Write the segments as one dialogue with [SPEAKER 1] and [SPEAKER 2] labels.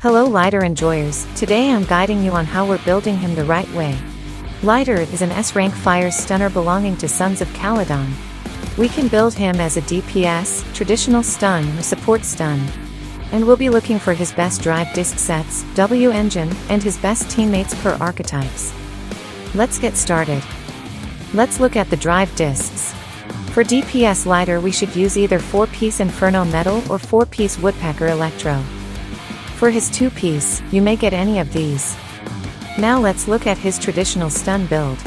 [SPEAKER 1] Hello Lighter enjoyers, today I'm guiding you on how we're building him the right way. Lighter is an S-rank fire stunner belonging to Sons of Caledon. We can build him as a DPS, traditional stun or support stun. And we'll be looking for his best drive disc sets, W engine, and his best teammates per archetypes. Let's get started. Let's look at the drive discs. For DPS Lighter we should use either 4-piece Inferno Metal or 4-piece Woodpecker Electro. For his 2-piece, you may get any of these. Now let's look at his traditional stun build.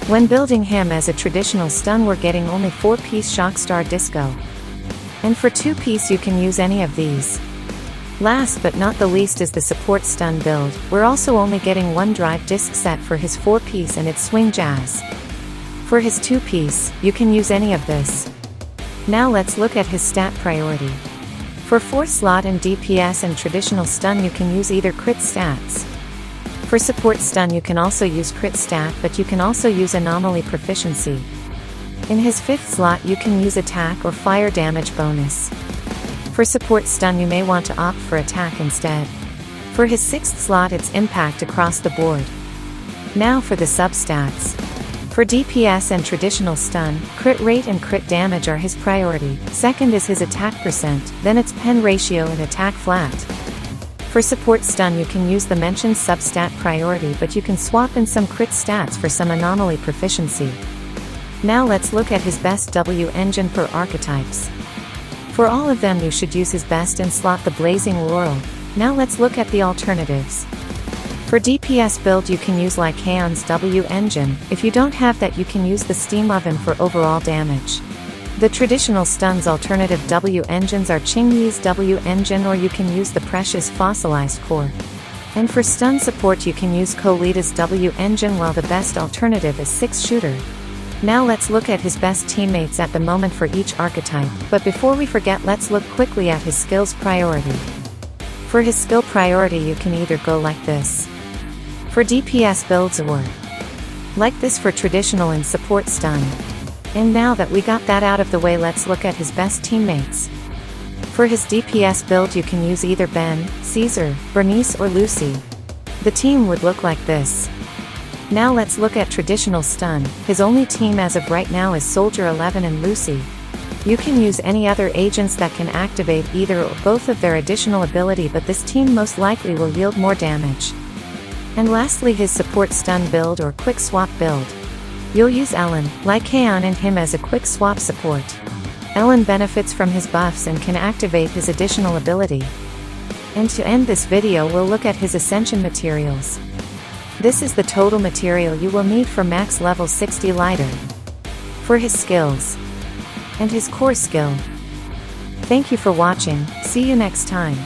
[SPEAKER 1] When building him as a traditional stun we're getting only 4-piece Shockstar Disco. And for 2-piece you can use any of these. Last but not the least is the support stun build. We're also only getting one drive disc set for his 4-piece and it's Swing Jazz. For his 2-piece, you can use any of this. Now let's look at his stat priority. For 4 slot and DPS and traditional stun you can use either crit stats. For support stun you can also use crit stat, but you can also use anomaly proficiency. In his 5th slot you can use attack or fire damage bonus. For support stun you may want to opt for attack instead. For his 6th slot it's impact across the board. Now for the substats. For DPS and traditional stun, crit rate and crit damage are his priority, second is his attack percent, then it's pen ratio and attack flat. For support stun you can use the mentioned substat priority, but you can swap in some crit stats for some anomaly proficiency. Now let's look at his best W engine per archetypes. For all of them you should use his best and slot the Blazing Laurel. Now let's look at the alternatives. For DPS build you can use Lycaon's W engine, if you don't have that you can use the Steam Oven for overall damage. The traditional stun's alternative W engines are Qingyi's W engine, or you can use the Precious Fossilized Core. And for stun support you can use Kolita's W engine, while the best alternative is 6-shooter. Now let's look at his best teammates at the moment for each archetype, but before we forget let's look quickly at his skills priority. For his skill priority you can either go like this for DPS builds or like this for traditional and support stun. And now that we got that out of the way, let's look at his best teammates. For his DPS build you can use either Ben, Caesar, Bernice or Lucy. The team would look like this. Now let's look at traditional stun. His only team as of right now is Soldier 11 and Lucy. You can use any other agents that can activate either or both of their additional ability, but this team most likely will yield more damage. And lastly his support stun build or quick swap build. You'll use Ellen, Lycaon and him as a quick swap support. Ellen benefits from his buffs and can activate his additional ability. And to end this video we'll look at his ascension materials. This is the total material you will need for max level 60 Lighter. For his skills and his core skill. Thank you for watching, see you next time.